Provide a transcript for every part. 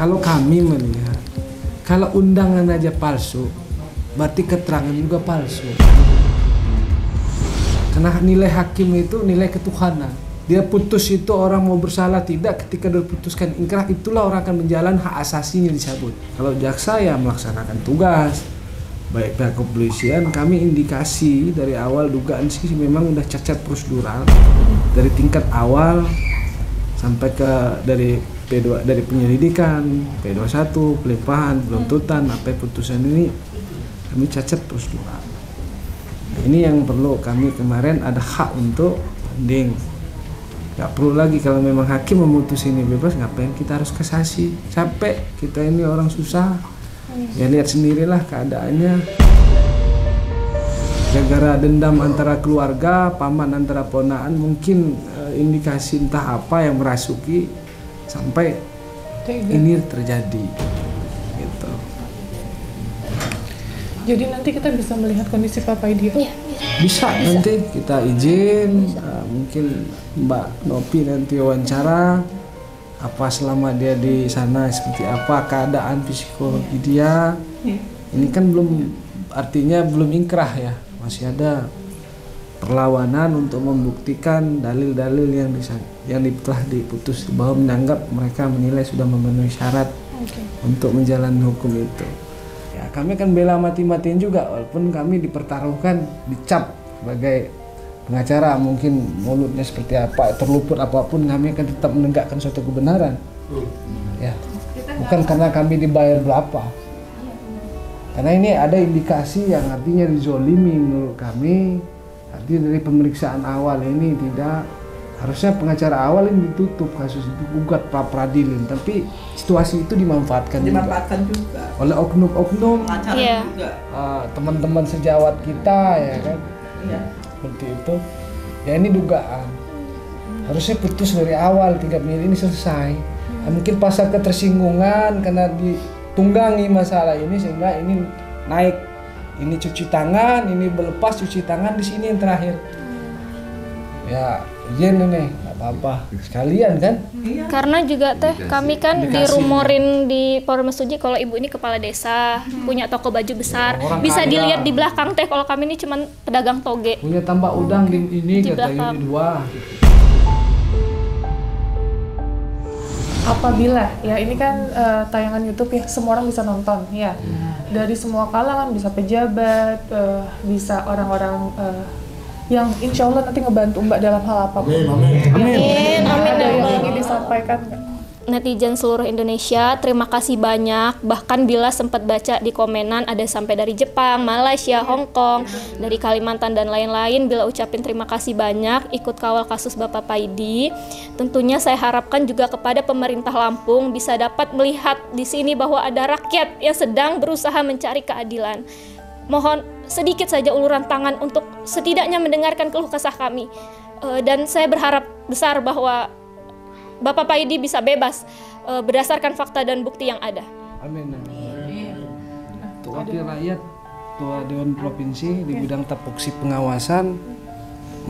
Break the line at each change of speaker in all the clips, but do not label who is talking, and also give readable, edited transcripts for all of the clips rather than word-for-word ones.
Kalau kami melihat, kalau undangan aja palsu, berarti keterangan juga palsu. Karena nilai hakim itu nilai ketuhanan. Dia putus itu orang mau bersalah tidak, ketika diputuskan ingkrah itulah orang akan menjalan hak asasinya dicabut. Kalau jaksa ya melaksanakan tugas. Baik pihak kepolisian, kami indikasi dari awal dugaan sih memang udah cacat prosedural dari tingkat awal sampai ke dari P2, dari penyelidikan, P21, pelimpahan, penuntutan, sampai putusan ini kami cacat prosedural. Nah, ini yang perlu kami kemarin ada hak untuk banding. Gak perlu lagi kalau memang hakim memutus ini bebas, ngapain kita harus kasasi? Capek, kita ini orang susah. Ya lihat sendirilah keadaannya. Gara-gara dendam antara keluarga, paman antara ponaan, mungkin indikasi entah apa yang merasuki sampai ini terjadi. Gitu.
Jadi nanti kita bisa melihat kondisi Pak Paidi? Ya,
bisa. Nanti kita izin, mungkin Mbak Nopi nanti wawancara. Apa selama dia di sana seperti apa keadaan psikologi dia. Ini kan belum, artinya belum ingkrah ya, masih ada perlawanan untuk membuktikan dalil-dalil yang telah diputus bahwa menganggap mereka menilai sudah memenuhi syarat untuk menjalani hukum itu. Ya, kami akan bela mati-matian juga walaupun kami dipertaruhkan, dicap sebagai pengacara, mungkin mulutnya seperti apa, terluput apapun, kami akan tetap menegakkan suatu kebenaran. Ya, bukan karena kami dibayar berapa. Karena ini ada indikasi yang artinya dizolimi menurut kami. Artinya dari pemeriksaan awal ini tidak, harusnya pengacara awal ini ditutup kasus itu, gugat pra peradilan, tapi situasi itu dimanfaatkan juga oleh oknum-oknum, teman-teman sejawat kita, ya kan. Seperti itu ya, ini dugaan harusnya putus dari awal, 3 mil ini selesai. Mungkin pasal ketersinggungan karena ditunggangi masalah ini sehingga ini naik, ini cuci tangan, ini berlepas cuci tangan, di sini yang terakhir ya izin ini nggak apa-apa sekalian kan.
Karena juga teh kami kan dirumorin di Polres Mesuji kalau ibu ini kepala desa, punya toko baju besar, bisa kaya. Dilihat di belakang teh kalau kami ini cuman pedagang toge,
punya tambak udang di ini katanya di 2.
Apabila ya ini kan tayangan YouTube ya, semua orang bisa nonton ya, dari semua kalangan, bisa pejabat, bisa orang-orang yang insya Allah nanti ngebantu Mbak dalam hal apapun.
Amin.
Ada yang ingin disampaikan nggak?
Netizen seluruh Indonesia, terima kasih banyak. Bahkan bila sempat baca di komenan ada sampai dari Jepang, Malaysia, Hong Kong, dari Kalimantan dan lain-lain. Bila ucapin terima kasih banyak ikut kawal kasus Bapak Paidi. Tentunya saya harapkan juga kepada pemerintah Lampung bisa dapat melihat di sini bahwa ada rakyat yang sedang berusaha mencari keadilan. Mohon sedikit saja uluran tangan untuk setidaknya mendengarkan keluh kesah kami. Dan saya berharap besar bahwa Bapak Paidi bisa bebas berdasarkan fakta dan bukti yang ada.
Amin. Untuk wakil rakyat, Ketua Dewan Provinsi di bidang tapoksi pengawasan,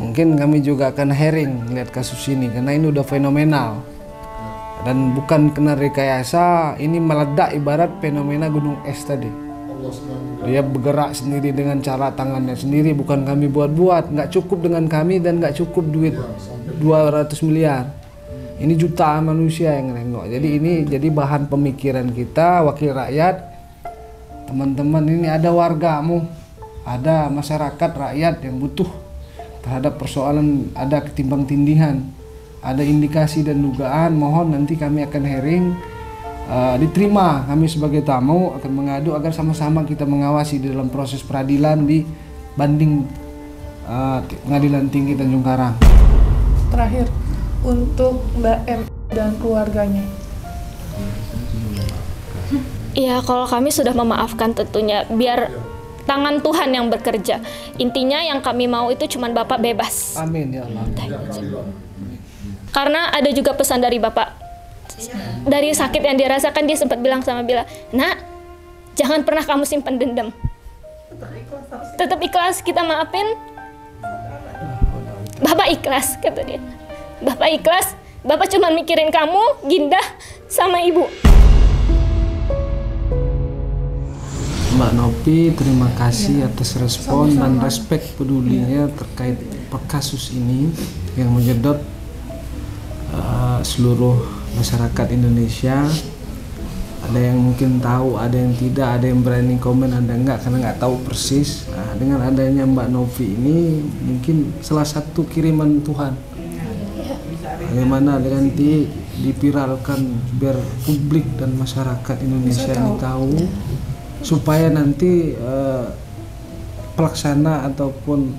mungkin kami juga akan hearing melihat kasus ini karena ini udah fenomenal. Dan bukan kena rekayasa, ini meledak ibarat fenomena gunung es tadi. Dia bergerak sendiri dengan cara tangannya sendiri, bukan kami buat-buat. Nggak cukup dengan kami dan nggak cukup duit 200 miliar. Ini jutaan manusia yang nengok. Jadi ini jadi bahan pemikiran kita, wakil rakyat. Teman-teman, ini ada wargamu, ada masyarakat rakyat yang butuh terhadap persoalan, ada ketimbang tindihan, ada indikasi dan dugaan. Mohon nanti kami akan hearing. Diterima, kami sebagai tamu akan mengadu agar sama-sama kita mengawasi di dalam proses peradilan di banding Pengadilan Tinggi Tanjung Karang.
Terakhir, untuk Mbak M dan keluarganya.
Iya, kalau kami sudah memaafkan tentunya, biar tangan Tuhan yang bekerja. Intinya yang kami mau itu cuma Bapak bebas.
Amin ya Allah.
Karena ada juga pesan dari Bapak. Dari sakit yang dirasakan, dia sempat bilang sama Bila, "Nak, jangan pernah kamu simpan dendam. Tetap ikhlas, kita maafin. Bapak ikhlas," kata dia. "Bapak ikhlas, Bapak cuma mikirin kamu, Gindah, sama Ibu."
Mbak Nopi, terima kasih atas respon dan respek pedulinya terkait kasus ini yang menyedot seluruh masyarakat Indonesia. Ada yang mungkin tahu, ada yang tidak, ada yang berani komen, ada enggak karena nggak tahu persis. Nah, dengan adanya Mbak Novi ini mungkin salah satu kiriman Tuhan. Bagaimana nanti dipiralkan biar publik dan masyarakat Indonesia ini tahu, supaya nanti pelaksana ataupun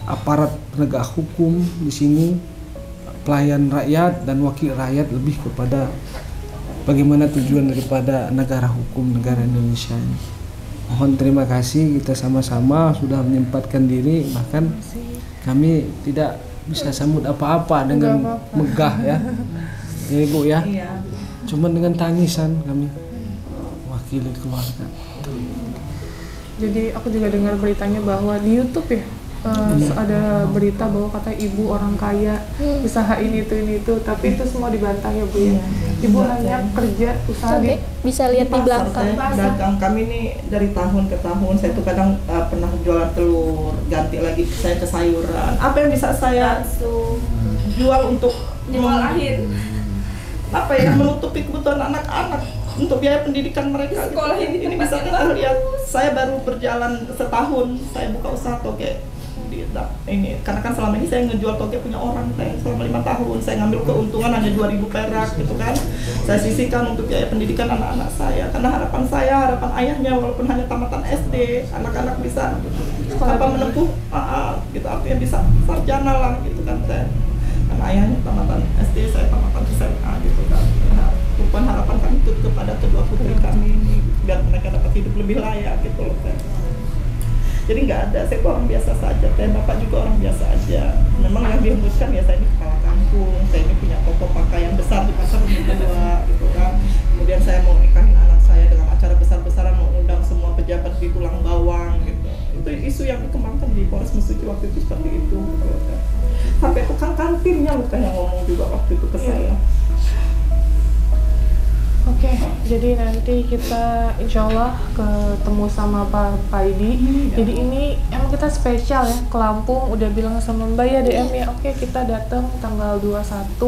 aparat penegak hukum di sini, pelayan rakyat dan wakil rakyat lebih kepada bagaimana tujuan daripada negara hukum negara Indonesia ini. Mohon terima kasih, kita sama-sama sudah menyempatkan diri, bahkan kami tidak bisa sambut apa-apa dengan megah ya, ya Ibu ya. Cuman dengan tangisan kami wakili keluarga.
Jadi aku juga dengar beritanya bahwa di YouTube ya, ada berita bahwa kata ibu orang kaya usaha ini itu, tapi itu semua dibantah ya Bu ya. Ibu hanya kerja usaha di,
bisa lihat di belakang.
Dagang kami ini dari tahun ke tahun. Saya tuh kadang pernah jualan telur, ganti lagi saya ke sayuran. Apa yang bisa saya jual untuk nyekolahin? Apa ya, menutupi kebutuhan anak-anak untuk biaya pendidikan mereka. Sekolah ini bisa kita lihat. Saya baru berjalan setahun, saya buka usaha toge. Ini karena kan selama ini saya ngejual toge punya orang selama 5 tahun, saya ngambil keuntungan hanya 2.000 perak gitu kan, saya sisihkan untuk biaya pendidikan anak-anak saya, karena harapan saya, harapan ayahnya walaupun hanya tamatan SD, anak-anak bisa menempuh gitu, artinya bisa sarjana lah gitu kan. Saya karena ayahnya tamatan SD, saya tamatan SMA gitu kan. Bukan harapan kami itu kepada kedua putri kami ini biar mereka dapat hidup lebih layak gitu loh kan. Jadi nggak ada, saya orang biasa saja, bapak juga orang biasa aja. Memang yang dihembuskan ya saya ini kepala kampung, saya ini punya toko pakaian besar di pasar kedua gitu kan. Kemudian saya mau nikahin anak saya dengan acara besar-besaran, mau undang semua pejabat di Tulang Bawang gitu. Itu isu yang dikembangkan di Polres Mesuji waktu itu seperti itu gitu kan. Sampai tukang kantinnya loh kan yang ngomong juga waktu itu ke saya.
Oke, jadi nanti kita insya Allah ketemu sama Pak Paidi. Jadi ini emang kita spesial ya, ke Lampung udah bilang sama Mbak ya DM ya. Oke, kita datang tanggal 21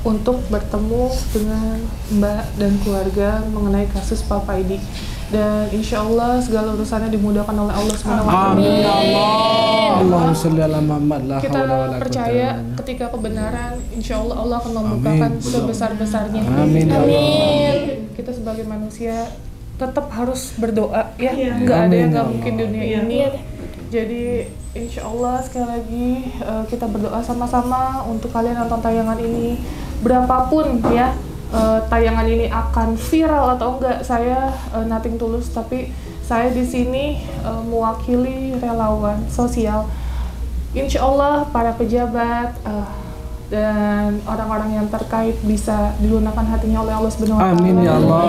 untuk bertemu dengan Mbak dan keluarga mengenai kasus Pak Paidi. Dan insya Allah segala urusannya dimudahkan oleh Allah Subhanahu wa Ta'ala.
Amin ya Allah. Allahumma sholli ala Muhammad.
Kita percaya ketika kebenaran, insya Allah Allah akan membukakan sebesar-besarnya.
Amin.
Amin.
Kita sebagai manusia tetap harus berdoa ya. Nggak ada yang nggak mungkin dunia ini. Jadi insya Allah sekali lagi kita berdoa sama-sama untuk kalian nonton tayangan ini. Berapapun ya tayangan ini akan viral atau enggak, saya nothing tulus, tapi saya di sini mewakili relawan sosial. Insya Allah para pejabat dan orang-orang yang terkait bisa dilunakkan hatinya oleh Allah Subhanahu wa Ta'ala.
Amin ya Allah.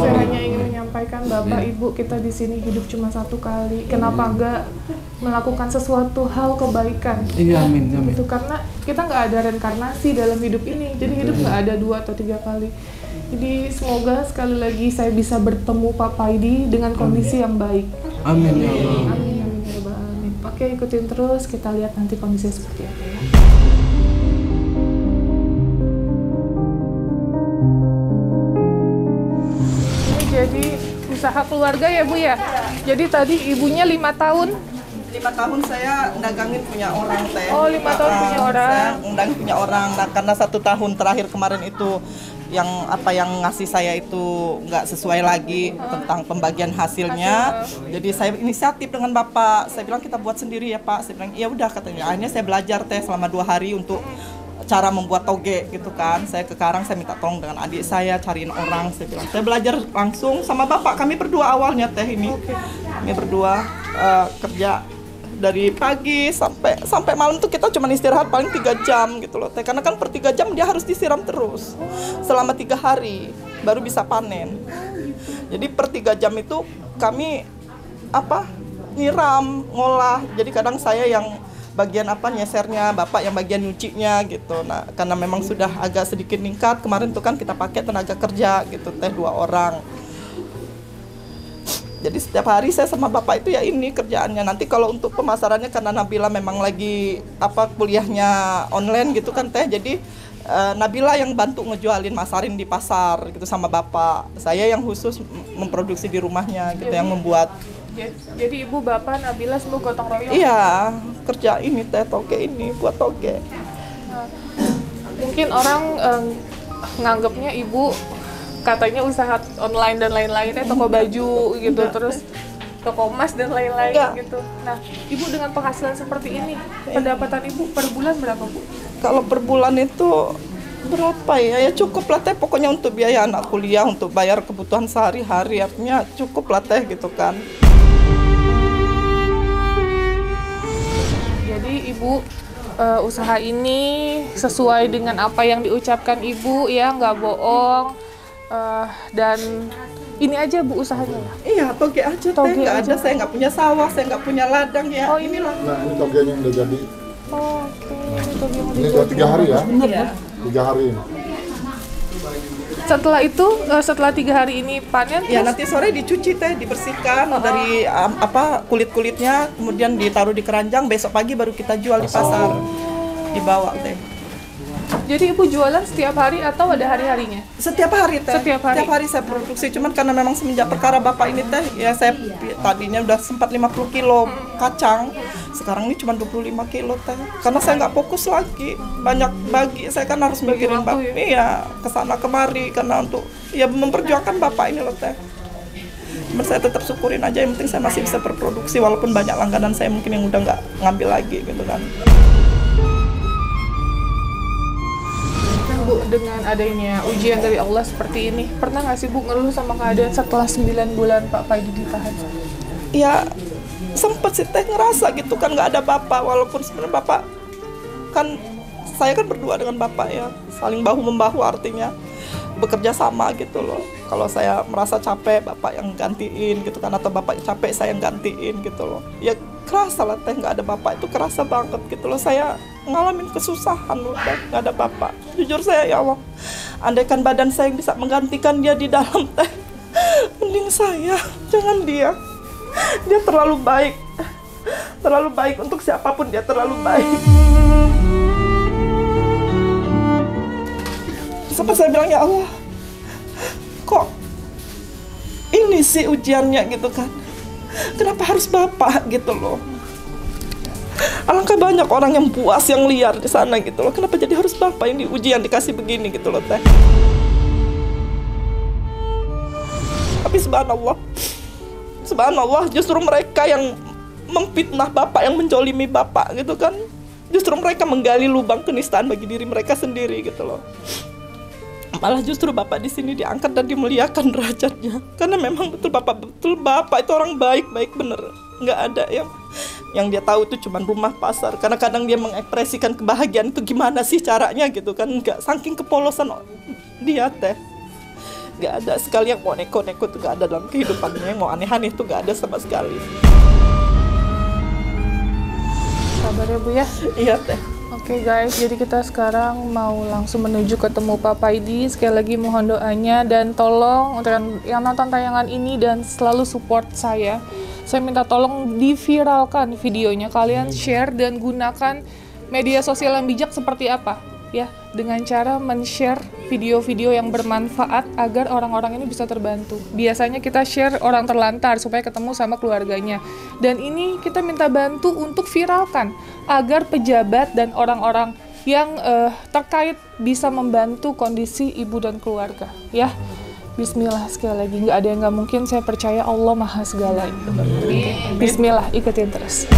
Saya hanya ingin menyampaikan Bapak Ibu, kita di sini hidup cuma satu kali. Kenapa enggak melakukan sesuatu hal kebaikan?
Iya, amin, amin.
Itu karena kita nggak ada reinkarnasi dalam hidup ini. Jadi hidup nggak ada 2 atau 3 kali. Jadi semoga sekali lagi saya bisa bertemu Pak Paidi dengan kondisi yang baik.
Amin ya Allah.
Amin, amin, ya Rabbal alamin. Oke, ikutin terus, kita lihat nanti kondisinya seperti apa ya. Ini jadi usaha keluarga ya Bu ya? Jadi tadi ibunya 5 tahun.
5 tahun saya dagangin punya orang teh.
Oh, 5 tahun punya orang.
Saya undang punya orang. Nah, karena 1 tahun terakhir kemarin itu yang ngasih saya itu nggak sesuai lagi tentang pembagian hasilnya. Jadi saya inisiatif dengan Bapak. Saya bilang kita buat sendiri ya Pak. Saya bilang ya udah katanya. Akhirnya saya belajar teh selama 2 hari untuk cara membuat toge gitu kan. Saya ke Karang, saya minta tolong dengan adik saya cariin orang. Saya bilang saya belajar langsung sama Bapak. Kami berdua awalnya teh ini. Kami berdua kerja dari pagi sampai malam tuh kita cuma istirahat paling 3 jam gitu loh teh, karena kan per 3 jam dia harus disiram terus selama 3 hari baru bisa panen. Jadi per 3 jam itu kami nyiram, ngolah. Jadi kadang saya yang bagian nyesernya, Bapak yang bagian nyucinya gitu. Nah karena memang sudah agak sedikit meningkat kemarin tuh kan kita pakai tenaga kerja gitu teh 2 orang. Jadi setiap hari saya sama bapak itu ya ini kerjaannya. Nanti kalau untuk pemasarannya karena Nabila memang lagi kuliahnya online gitu kan teh. Jadi Nabila yang bantu ngejualin, masarin di pasar gitu sama bapak. Saya yang khusus memproduksi di rumahnya gitu, yang membuat.
Jadi ibu, bapak, Nabila semua gotong royong?
Iya, kerja ini teh, toge ini, buat toge.
Mungkin orang nganggapnya ibu katanya usaha online dan lain-lainnya, toko baju gitu, terus toko emas dan lain-lain gitu. Nah, ibu dengan penghasilan seperti ini, pendapatan ibu per bulan berapa, Bu?
Kalau per bulan itu berapa ya? Ya cukup lah teh, pokoknya untuk biaya anak kuliah, untuk bayar kebutuhan sehari-hari, artinya cukup lah teh gitu kan.
Jadi ibu usaha ini sesuai dengan apa yang diucapkan ibu ya, nggak bohong. Dan ini aja Bu usahanya ya?
Iya, toge aja teh, nggak ada, saya nggak punya sawah, saya nggak punya ladang ya.
Oh inilah.
Nah ini togenya yang udah jadi.
Oh, oke. Toge yang
Ini udah 3 hari ya?
Iya.
3 hari ini.
Setelah itu, setelah 3 hari ini panen,
Ya nanti sore dicuci teh, dibersihkan dari kulit-kulitnya, kemudian ditaruh di keranjang, besok pagi baru kita jual di pasar, dibawa teh.
Jadi ibu jualan setiap hari atau ada hari-harinya?
Setiap hari teh.
Setiap hari?
Setiap hari saya produksi, cuman karena memang semenjak perkara bapak ini teh, ya saya tadinya udah sempat 50 kilo kacang, sekarang ini cuma 25 kilo teh. Karena saya nggak fokus lagi, banyak bagi, saya kan harus mikirin bapak, ya kesana kemari, karena untuk ya memperjuangkan bapak ini loh teh. Cuman saya tetap syukurin aja, yang penting saya masih bisa berproduksi, walaupun banyak langganan saya mungkin yang udah nggak ngambil lagi gitu kan.
Bu, dengan adanya ujian dari Allah seperti ini, pernah nggak sih Bu ngeluh sama keadaan setelah 9 bulan Pak Paidi ditahan?
Ya sempet sih teh ngerasa gitu kan, nggak ada bapak, walaupun sebenarnya bapak kan, saya kan berdua dengan bapak ya, saling bahu-membahu, artinya bekerja sama gitu loh. Kalau saya merasa capek, bapak yang gantiin gitu kan, atau bapak capek, saya yang gantiin gitu loh. Ya kerasa lah teh, nggak ada bapak itu kerasa banget gitu loh. Saya ngalamin kesusahan loh teh, nggak ada bapak. Jujur saya, ya Allah, andaikan badan saya bisa menggantikan dia di dalam teh, mending saya, jangan dia. Dia terlalu baik untuk siapapun, dia terlalu baik. Sampai saya bilang, ya Allah, kok ini sih ujiannya gitu kan, kenapa harus bapak gitu loh. Alangkah banyak orang yang puas, yang liar di sana gitu loh, kenapa jadi harus bapak yang diuji, yang dikasih begini gitu loh teh. Tapi subhanallah, justru mereka yang memfitnah bapak, yang menjolimi bapak gitu kan, justru mereka menggali lubang kenistaan bagi diri mereka sendiri gitu loh. Malah justru bapak di sini diangkat dan dimuliakan derajatnya, karena memang betul bapak itu orang baik bener. Nggak ada yang dia tahu itu cuma rumah, pasar. Karena kadang dia mengekspresikan kebahagiaan itu gimana sih caranya gitu kan, nggak, saking kepolosan dia teh. Nggak ada sekali yang mau neko-neko tuh, nggak ada dalam kehidupannya, yang mau aneh-aneh itu nggak ada sama sekali.
Sabar ya Bu ya.
Iya teh.
Oke guys, jadi kita sekarang mau langsung menuju ketemu Pak Paidi. Sekali lagi mohon doanya, dan tolong untuk yang nonton tayangan ini dan selalu support saya minta tolong diviralkan videonya. Kalian share dan gunakan media sosial yang bijak seperti apa ya, dengan cara men-share video-video yang bermanfaat agar orang-orang ini bisa terbantu. Biasanya kita share orang terlantar supaya ketemu sama keluarganya, dan ini kita minta bantu untuk viralkan agar pejabat dan orang-orang yang terkait bisa membantu kondisi ibu dan keluarga ya. Bismillah, sekali lagi, nggak ada yang nggak mungkin, saya percaya Allah maha segalanya. Bismillah, ikutin terus.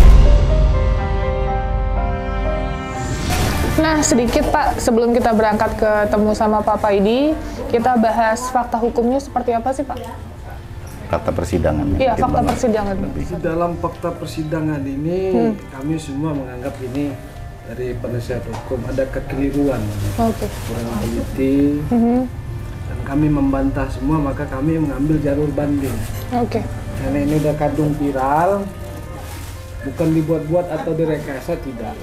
Nah, sedikit Pak, sebelum kita berangkat ketemu sama Pak Paidi, kita bahas fakta hukumnya seperti apa sih Pak?
Fakta persidangan.
Iya, fakta persidangan.
Dalam fakta persidangan ini, kami semua menganggap ini dari penasihat hukum ada kekeliruan, kurang teliti, dan kami membantah semua, maka kami mengambil jalur banding. Karena ini udah kadung viral, bukan dibuat-buat atau direkayasa, tidak.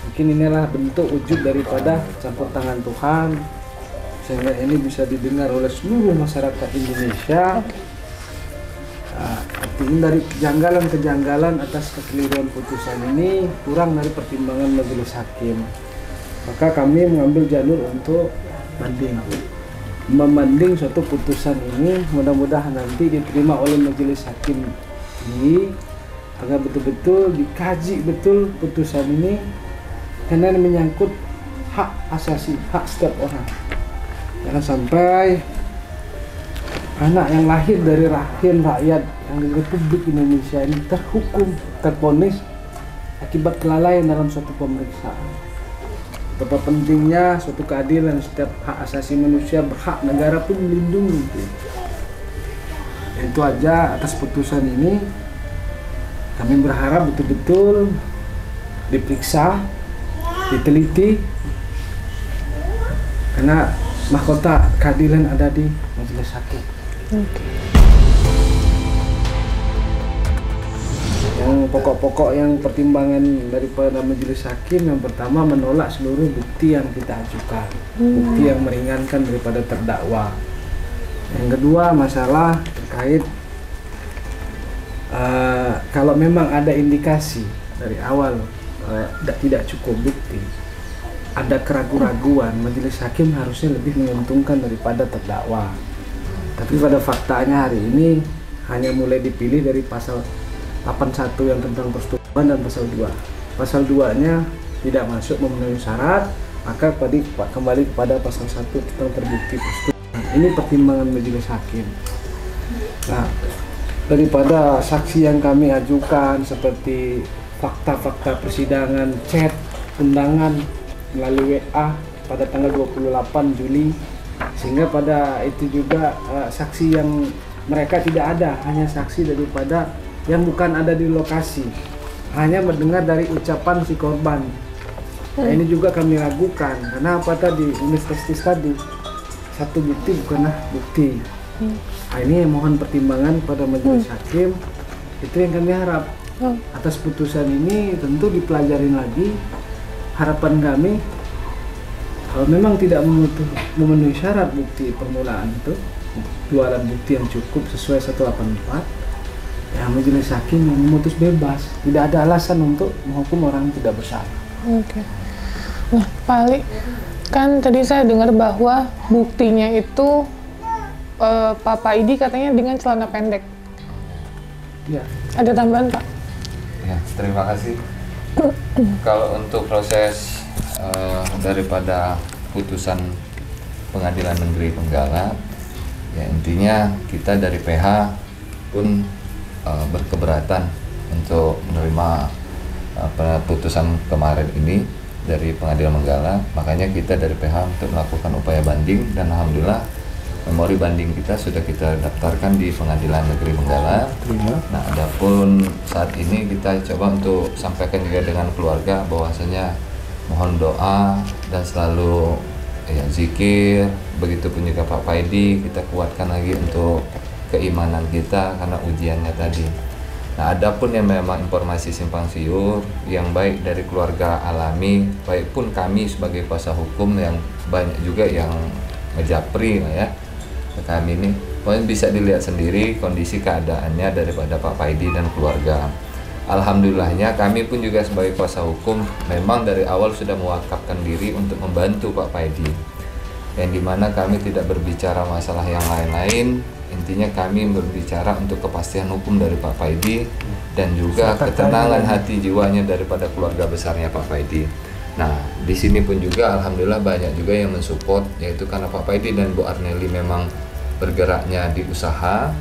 Mungkin inilah bentuk wujud daripada campur tangan Tuhan, sehingga ini bisa didengar oleh seluruh masyarakat Indonesia. dari kejanggalan atas kekeliruan putusan ini kurang dari pertimbangan majelis hakim, maka kami mengambil jalur untuk membanding suatu putusan ini. Mudah-mudahan nanti diterima oleh majelis hakim ini agar betul-betul dikaji betul putusan ini, karena ini menyangkut hak asasi, hak setiap orang. Jangan sampai anak yang lahir dari rahim rakyat yang di Republik Indonesia ini terponis akibat kelalaian dalam suatu pemeriksaan. Betapa pentingnya suatu keadilan, setiap hak asasi manusia berhak negara pun melindungi. Itu aja atas putusan ini. Kami berharap betul-betul diperiksa, diteliti, karena mahkota keadilan ada di majelis hakim. Yang pokok-pokok yang pertimbangan daripada majelis hakim, yang pertama menolak seluruh bukti yang kita ajukan, bukti yang meringankan daripada terdakwa. Yang kedua, masalah terkait kalau memang ada indikasi dari awal tidak cukup bukti, ada keraguan-raguan, majelis hakim harusnya lebih menguntungkan daripada terdakwa. Tapi pada faktanya hari ini hanya mulai dipilih dari pasal 81 yang tentang persetubuhan dan pasal 2. Pasal 2-nya tidak masuk memenuhi syarat, maka kembali kepada pasal 1 tentang terbukti persetubuhan. Ini pertimbangan majelis hakim. Nah, daripada saksi yang kami ajukan seperti fakta-fakta persidangan, chat, undangan melalui WA pada tanggal 28 Juli, sehingga pada itu juga saksi yang mereka tidak ada, hanya saksi daripada yang bukan ada di lokasi, hanya mendengar dari ucapan si korban. Nah, ini juga kami ragukan, karena apa tadi, unis testis tadi, satu bukti bukanlah bukti. Nah, ini mohon pertimbangan pada majelis hakim. Itu yang kami harap. Atas putusan ini tentu dipelajarin lagi. Harapan kami, kalau memang tidak memenuhi syarat bukti permulaan itu, dua alat bukti yang cukup sesuai 184, ya majelis hakim yang memutus bebas. Tidak ada alasan untuk menghukum orang yang tidak bersalah.
Oke. Nah, Pak Ali, kan tadi saya dengar bahwa buktinya itu Pak Idi katanya dengan celana pendek.
Ya.
Ada tambahan, Pak?
Ya, terima kasih. Kalau untuk proses daripada putusan Pengadilan Negeri Penggala, ya intinya kita dari PH pun berkeberatan untuk menerima putusan kemarin ini dari Pengadilan Menggala. Makanya kita dari PH untuk melakukan upaya banding, dan alhamdulillah memori banding kita sudah kita daftarkan di Pengadilan Negeri Menggala. Nah, adapun saat ini kita coba untuk sampaikan juga dengan keluarga bahwasanya mohon doa dan selalu ya zikir, begitupun juga Pak Paidi, kita kuatkan lagi untuk keimanan kita karena ujiannya tadi. Nah, adapun yang memang informasi simpang siur yang baik dari keluarga alami, baik pun kami sebagai kuasa hukum yang banyak juga yang ngejapri ya kami ini, pokoknya bisa dilihat sendiri kondisi keadaannya daripada Pak Paidi dan keluarga. Alhamdulillahnya kami pun juga sebagai kuasa hukum memang dari awal sudah mewakafkan diri untuk membantu Pak Paidi, yang dimana kami tidak berbicara masalah yang lain-lain. Intinya kami berbicara untuk kepastian hukum dari Pak Paidi dan juga ketenangan hati jiwanya daripada keluarga besarnya Pak Paidi. Nah, di sini pun juga alhamdulillah banyak juga yang mensupport, yaitu karena Pak Paidi dan Bu Arneli memang bergeraknya di usaha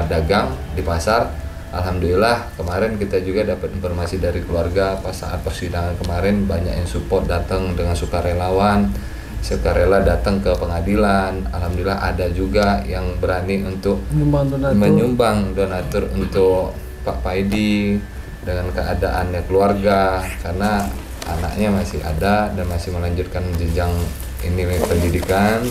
dagang di pasar. Alhamdulillah kemarin kita juga dapat informasi dari keluarga pas saat persidangan kemarin banyak yang support, datang dengan sukarela datang ke pengadilan. Alhamdulillah ada juga yang berani untuk menyumbang donatur untuk Pak Paidi dengan keadaannya keluarga, karena anaknya masih ada dan masih melanjutkan jenjang ini pendidikan,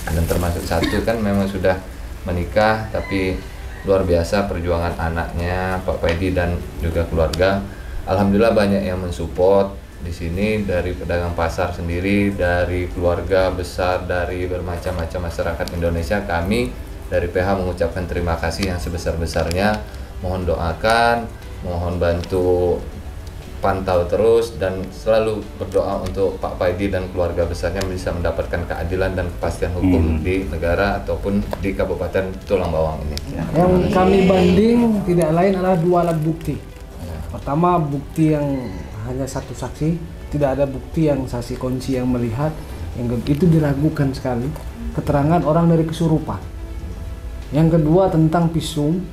dan termasuk satu kan memang sudah menikah, tapi luar biasa perjuangan anaknya Pak Paidi dan juga keluarga. Alhamdulillah banyak yang mensupport di sini, dari pedagang pasar sendiri, dari keluarga besar, dari bermacam-macam masyarakat Indonesia. Kami dari PH mengucapkan terima kasih yang sebesar-besarnya mohon doakan, mohon bantu pantau terus dan selalu berdoa untuk Pak Paidi dan keluarga besarnya bisa mendapatkan keadilan dan kepastian hukum di negara ataupun di Kabupaten Tulang Bawang ini.
Yang kami banding tidak lain adalah 2 alat bukti. Pertama, bukti yang hanya satu saksi, tidak ada bukti yang saksi kunci yang melihat, yang itu diragukan sekali. Keterangan orang dari kesurupan. Yang kedua tentang visum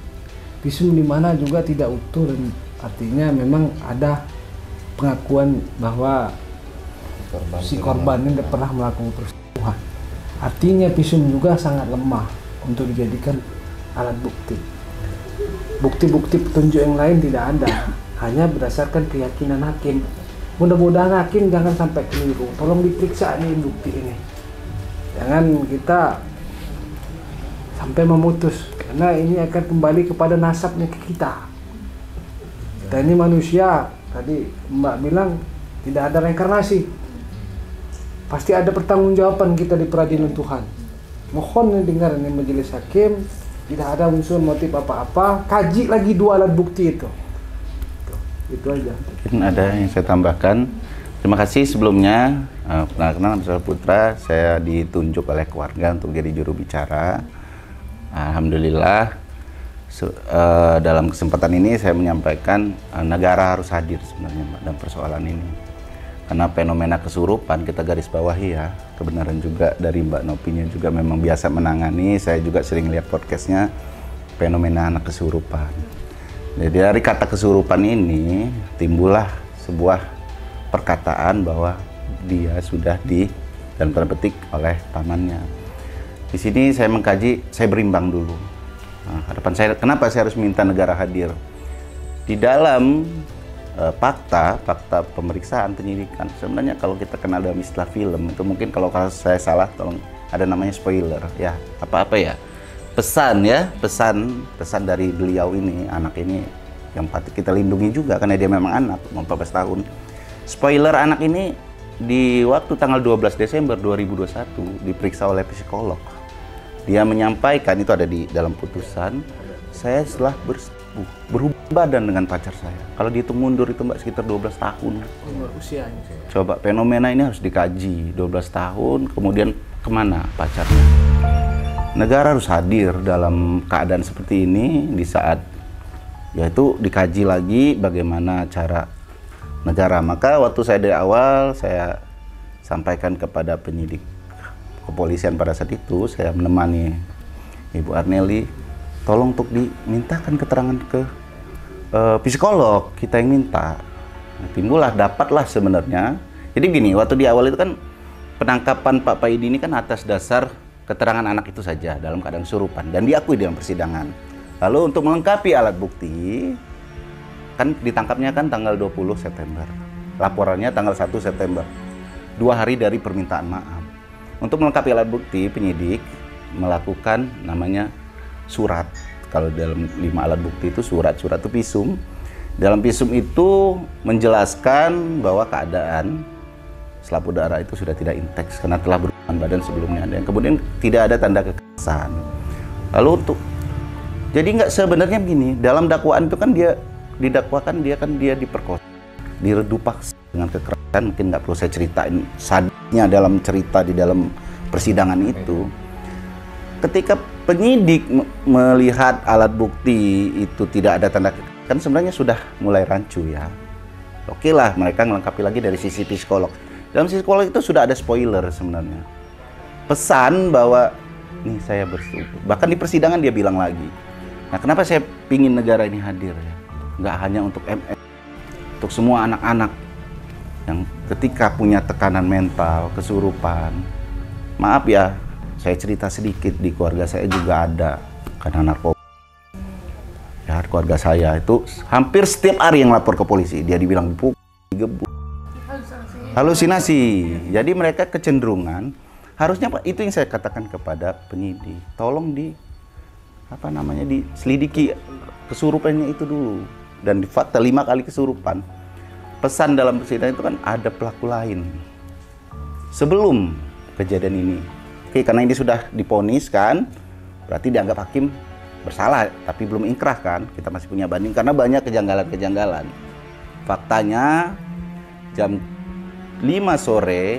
di mana juga tidak utuh dan artinya memang ada pengakuan bahwa si korban ini pernah melakukan perselingkuhan. Artinya visum juga sangat lemah untuk dijadikan alat bukti. Bukti-bukti petunjuk yang lain tidak ada, hanya berdasarkan keyakinan hakim. Mudah-mudahan hakim jangan sampai keliru. Tolong diperiksa nih bukti ini. Jangan kita sampai memutus, karena ini akan kembali kepada nasabnya ke kita. Kita ini manusia. Tadi Mbak bilang tidak ada reinkarnasi. Pasti ada pertanggungjawaban kita di peradilan Tuhan. Mohon dengar ini majelis hakim, tidak ada unsur motif apa-apa, kaji lagi 2 alat bukti itu. Itu aja.
Mungkin ada yang saya tambahkan. Terima kasih sebelumnya. Perkenalkan saya Putra, saya ditunjuk oleh keluarga untuk jadi juru bicara. Alhamdulillah. Dalam kesempatan ini saya menyampaikan negara harus hadir sebenarnya Mbak, dalam persoalan ini. Karena fenomena kesurupan kita garis bawahi ya, kebenaran juga dari Mbak Nopinya juga memang biasa menangani. Saya juga sering lihat podcastnya fenomena anak kesurupan. Jadi dari kata kesurupan ini timbullah sebuah perkataan bahwa dia sudah dalam tanda petik oleh pamannya. Di sini saya mengkaji, saya berimbang dulu. Nah, harapan saya, kenapa saya harus minta negara hadir? Di dalam fakta pemeriksaan penyidikan, sebenarnya kalau kita kenal dalam istilah film, itu mungkin kalau saya salah, tolong, ada namanya spoiler, ya, apa-apa ya, pesan dari beliau ini, anak ini, yang patut kita lindungi juga, karena dia memang anak, 14 tahun. Spoiler, anak ini di waktu tanggal 12 Desember 2021 diperiksa oleh psikolog. Dia menyampaikan, itu ada di dalam putusan, saya setelah berhubungan badan dengan pacar saya. Kalau dihitung mundur itu Mbak sekitar 12 tahun.
Usianya.
Coba fenomena ini harus dikaji. 12 tahun, kemudian kemana pacarnya? Negara harus hadir dalam keadaan seperti ini di saat, yaitu dikaji lagi bagaimana cara negara. Maka waktu saya dari awal, saya sampaikan kepada penyidik kepolisian pada saat itu, saya menemani Ibu Arneli, tolong untuk dimintakan keterangan ke psikolog, kita yang minta. Nah, timbullah, dapatlah sebenarnya. Jadi gini, waktu di awal itu kan penangkapan Pak Paidi ini kan atas dasar keterangan anak itu saja dalam keadaan kesurupan dan diakui dalam persidangan. Lalu untuk melengkapi alat bukti, kan ditangkapnya kan tanggal 20 September. Laporannya tanggal 1 September. 2 hari dari permintaan maaf. Untuk melengkapi alat bukti, penyidik melakukan namanya surat. Kalau dalam 5 alat bukti itu surat itu visum. Dalam visum itu menjelaskan bahwa keadaan selaput darah itu sudah tidak inteks karena telah berhubungan badan sebelumnya. Dan kemudian tidak ada tanda kekerasan. Lalu jadi nggak sebenarnya begini, dalam dakwaan itu kan dia didakwakan dia diperkosa, diredup paksa dengan kekerasan. Mungkin nggak perlu saya ceritain sadisnya dalam cerita di dalam persidangan itu. Ketika penyidik melihat alat bukti itu tidak ada tanda kekerasan, kan sebenarnya sudah mulai rancu ya. Oke lah, mereka melengkapi lagi dari sisi psikolog. Dalam sisi psikolog itu sudah ada spoiler sebenarnya. Pesan bahwa nih saya bersetuju. Bahkan di persidangan dia bilang lagi. Nah, kenapa saya pingin negara ini hadir ya? Nggak hanya untuk MS, untuk semua anak-anak yang ketika punya tekanan mental, kesurupan. Maaf ya, saya cerita sedikit, di keluarga saya juga ada karena narkoba. Ya, keluarga saya itu hampir setiap hari yang lapor ke polisi, dia dibilang dipukul, digebuk. Halusinasi. Jadi mereka kecenderungan, harusnya Pak, itu yang saya katakan kepada penyidik, tolong diselidiki kesurupannya itu dulu. Dan di fakta 5 kali kesurupan, pesan dalam persidangan itu kan ada pelaku lain sebelum kejadian ini. Oke, karena ini sudah divonis kan, berarti dianggap hakim bersalah, tapi belum inkrah kan, kita masih punya banding karena banyak kejanggalan-kejanggalan. Faktanya jam 5 sore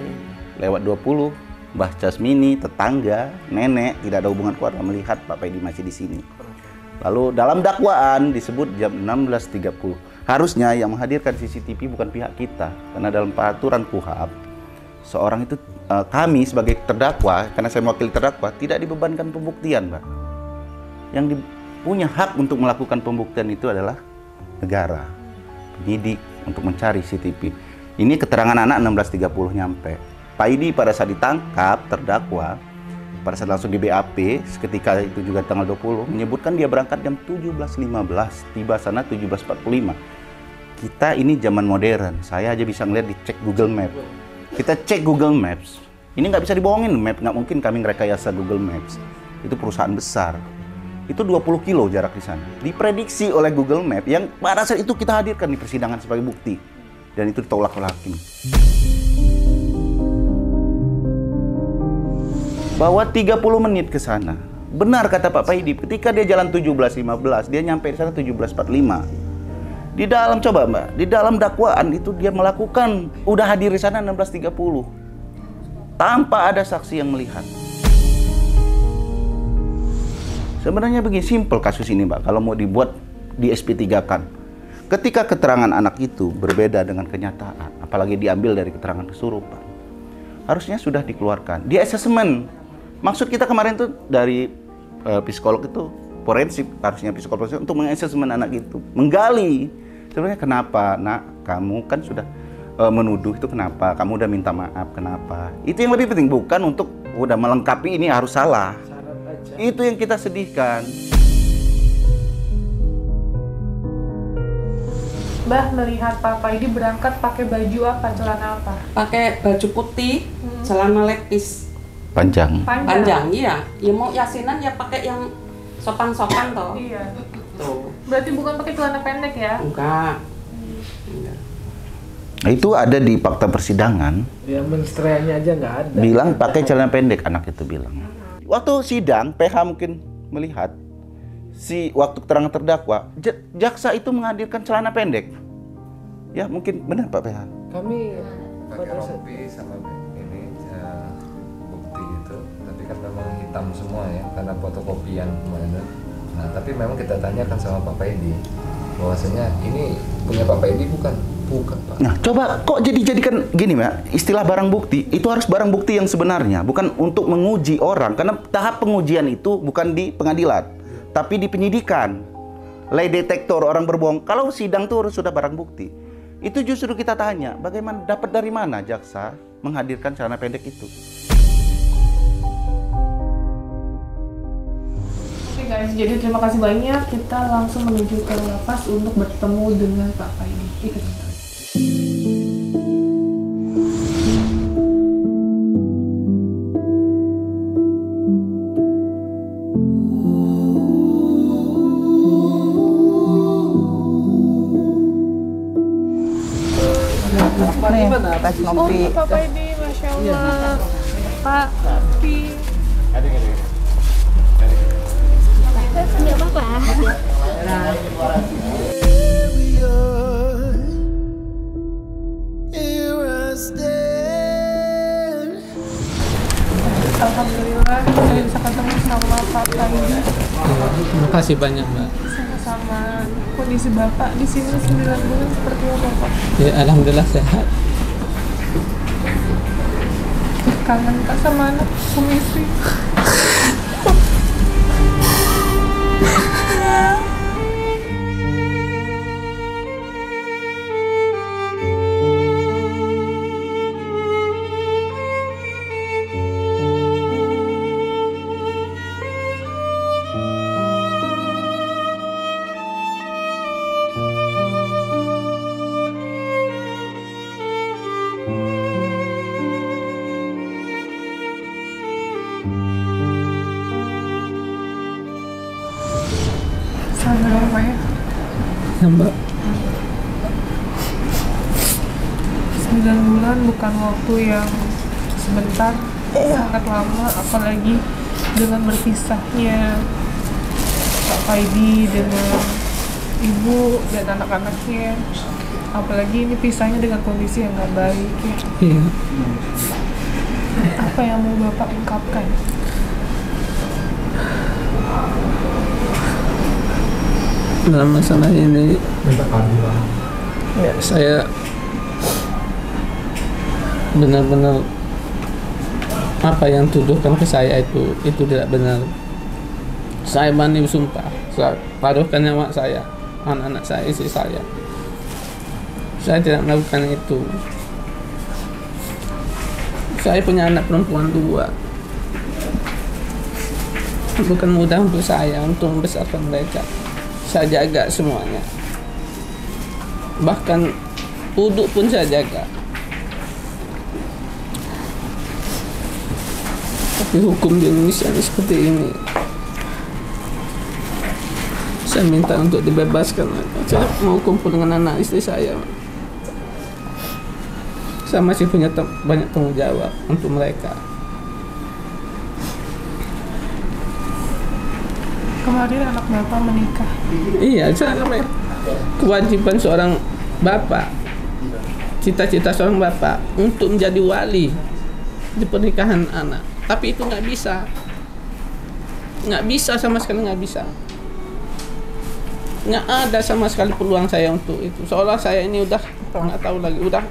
lewat 20, Mbah Casmini, tetangga, nenek, tidak ada hubungan keluarga melihat Pak Paidi masih di sini. Lalu dalam dakwaan disebut jam 16.30. Harusnya yang menghadirkan CCTV bukan pihak kita, karena dalam peraturan KUHAP, seorang itu, kami sebagai terdakwa, karena saya mewakili terdakwa, tidak dibebankan pembuktian, Mbak. Yang punya hak untuk melakukan pembuktian itu adalah negara, penyidik untuk mencari CCTV. Ini keterangan anak 16.30 nyampe. Pak Paidi pada saat ditangkap, terdakwa, pada saat langsung di BAP, ketika itu juga tanggal 20, menyebutkan dia berangkat jam 17.15, tiba sana 17.45. Kita ini zaman modern, saya aja bisa ngeliat dicek Google Maps. Kita cek Google Maps, ini nggak bisa dibohongin, map nggak mungkin kami ngerekayasa Google Maps. Itu perusahaan besar. Itu 20 kilo jarak di sana. Diprediksi oleh Google Maps yang pada saat itu kita hadirkan di persidangan sebagai bukti. Dan itu ditolak oleh hakim. Bahwa 30 menit ke sana. Benar kata Pak Paidi, ketika dia jalan 17.15, dia nyampe di sana 17.45. Di dalam, coba Mbak, di dalam dakwaan itu dia melakukan, udah hadir di sana 16.30. Tanpa ada saksi yang melihat. Sebenarnya begini, simpel kasus ini Mbak, kalau mau dibuat di SP3-kan. Ketika keterangan anak itu berbeda dengan kenyataan, apalagi diambil dari keterangan kesurupan, harusnya sudah dikeluarkan. Di asesmen, maksud kita kemarin tuh dari psikolog itu, forensik, harusnya psikolog forensik untuk mengasesmen anak itu, menggali. Sebenarnya kenapa, nak, kamu kan sudah menuduh itu kenapa, kamu udah minta maaf, kenapa. Itu yang lebih penting, bukan untuk udah melengkapi ini harus salah. Itu yang kita sedihkan.
Mbah melihat Pak Paidi berangkat pakai baju apa, celana apa?
Pakai baju putih, celana lepis.
Panjang.
Panjang, iya. Ya mau yasinan ya pakai yang sopan-sopan toh.
Iya.
Tuh.
Berarti bukan pakai celana pendek ya?
Enggak.
Nah, itu ada di fakta persidangan.
Ya menstreanya aja nggak ada.
Bilang pakai celana pendek, anak itu bilang. Waktu sidang, PH mungkin melihat waktu keterangan terdakwa, jaksa itu menghadirkan celana pendek. Ya mungkin benar Pak PH.
Kami
pakai rompi sama ini bukti itu, tapi kan memang hitam semua ya, karena fotokopian kemarin. Nah, tapi memang kita tanyakan sama Pak Paidi, bahwasanya ini punya Pak Paidi bukan Pak.
Nah, coba kok jadikan gini Mbak, istilah barang bukti, itu harus barang bukti yang sebenarnya, bukan untuk menguji orang, karena tahap pengujian itu bukan di pengadilan, tapi di penyidikan. Lay detektor orang berbohong, kalau sidang itu harus sudah barang bukti. Itu justru kita tanya, bagaimana, dapat dari mana jaksa menghadirkan celana pendek itu?
Oke guys, jadi terima kasih banyak. Kita langsung menuju ke lapas untuk bertemu dengan Pak Paidi. Ikut kita.
Gimana?
Oh, Pak Paidi, Masya Allah. Pak, Pi.
Nggak apa-apa.
Alhamdulillah, saya bisa ketemu sama Pak Paidi.
Terima kasih banyak Mbak.
Sama-sama. Kondisi Bapak di sini 9 bulan seperti apa Pak?
Ya, alhamdulillah sehat.
Kangen Pak sama anak, sama istri. Sabar Pak ya.
Ya Mbak.
9 bulan bukan waktu yang sebentar, sangat lama, apalagi dengan berpisahnya Pak Faidi dengan ibu dan anak-anaknya, apalagi ini pisahnya dengan kondisi yang nggak baik ya.
Iya.
Apa yang mau Bapak ungkapkan?
Dalam masalah ini saya benar-benar apa yang tuduhkan ke saya itu tidak benar. Saya berani bersumpah, saya taruhkan nyawa saya, anak-anak saya, istri saya tidak melakukan itu. Saya punya anak perempuan 2. Bukan mudah untuk saya untuk membesarkan mereka. Saya jaga semuanya. Bahkan wudhu pun saya jaga. Tapi hukum di Indonesia ini seperti ini. Saya minta untuk dibebaskan. Saya mau kumpul dengan anak istri saya. Saya masih punya banyak tanggung jawab untuk mereka.
Kemarin anak Bapak menikah.
Iya, kewajiban seorang bapak, cita-cita seorang bapak untuk menjadi wali di pernikahan anak. Tapi itu nggak bisa sama sekali, nggak bisa. Nggak ada sama sekali peluang saya untuk itu. Seolah saya ini udah nggak tahu lagi, udah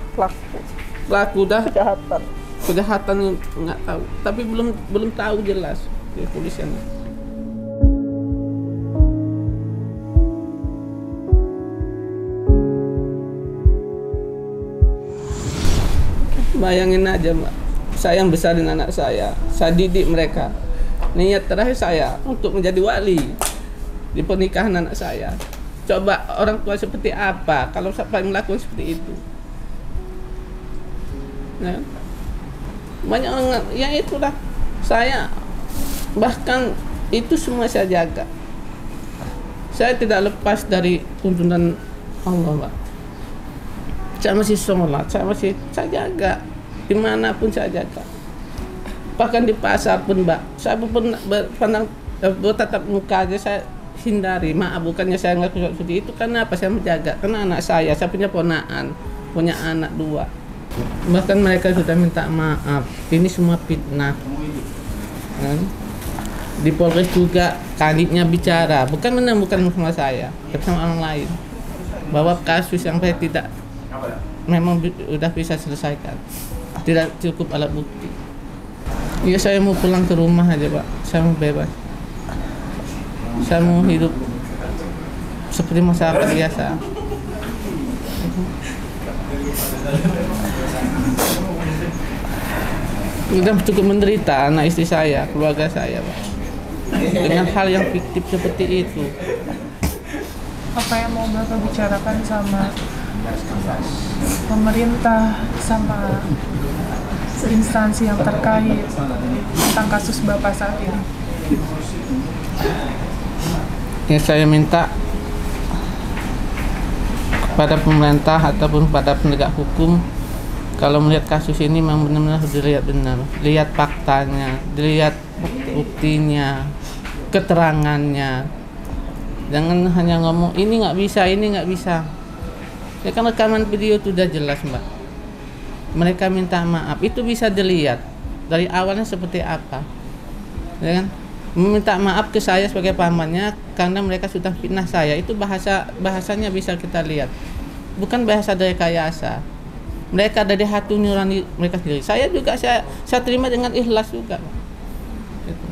pelaku udah kejahatan nggak tahu, tapi belum tahu jelas di kepolisian. Bayangin aja Mbak, saya yang besarin anak saya didik mereka. Niat terakhir saya untuk menjadi wali di pernikahan anak saya. Coba orang tua seperti apa kalau sampai melakukan seperti itu. Nah, banyak orang, ya itulah saya, bahkan itu semua saya jaga. Saya tidak lepas dari tuntunan Allah, Mbak. Saya masih sholat, saya jaga dimanapun saya jaga. Bahkan di pasar pun, Mbak, saya pun bertatap muka aja saya hindari. Maaf, bukannya saya nggak seperti itu, karena apa? Saya menjaga, karena anak saya punya ponaan, punya anak 2. Bahkan mereka sudah minta maaf. Ini semua fitnah. Di Polres juga kanitnya bicara, bukan sama saya, tapi sama orang lain, bahwa kasus yang saya tidak memang sudah bisa selesaikan, tidak cukup alat bukti. Ya saya mau pulang ke rumah aja Pak, saya mau bebas, saya mau hidup seperti masyarakat biasa. Sudah cukup menderita anak istri saya, keluarga saya Pak, dengan hal yang fiktif seperti itu.
Apa yang mau Bapak bicarakan sama pemerintah, sama instansi yang terkait tentang kasus Bapak saat ini?
Ya, saya minta kepada pemerintah ataupun pada penegak hukum, kalau melihat kasus ini memang benar-benar harus dilihat benar, lihat faktanya, dilihat buktinya, keterangannya. Jangan hanya ngomong ini nggak bisa, ini nggak bisa. Ya kan rekaman video itu udah jelas Mbak. Mereka minta maaf, itu bisa dilihat dari awalnya seperti apa, ya kan? Meminta maaf ke saya sebagai pamannya karena mereka sudah fitnah saya, itu bahasanya bisa kita lihat, bukan bahasa dari rekayasa. Mereka dari hati nurani mereka sendiri. Saya juga saya terima dengan ikhlas juga. Gitu.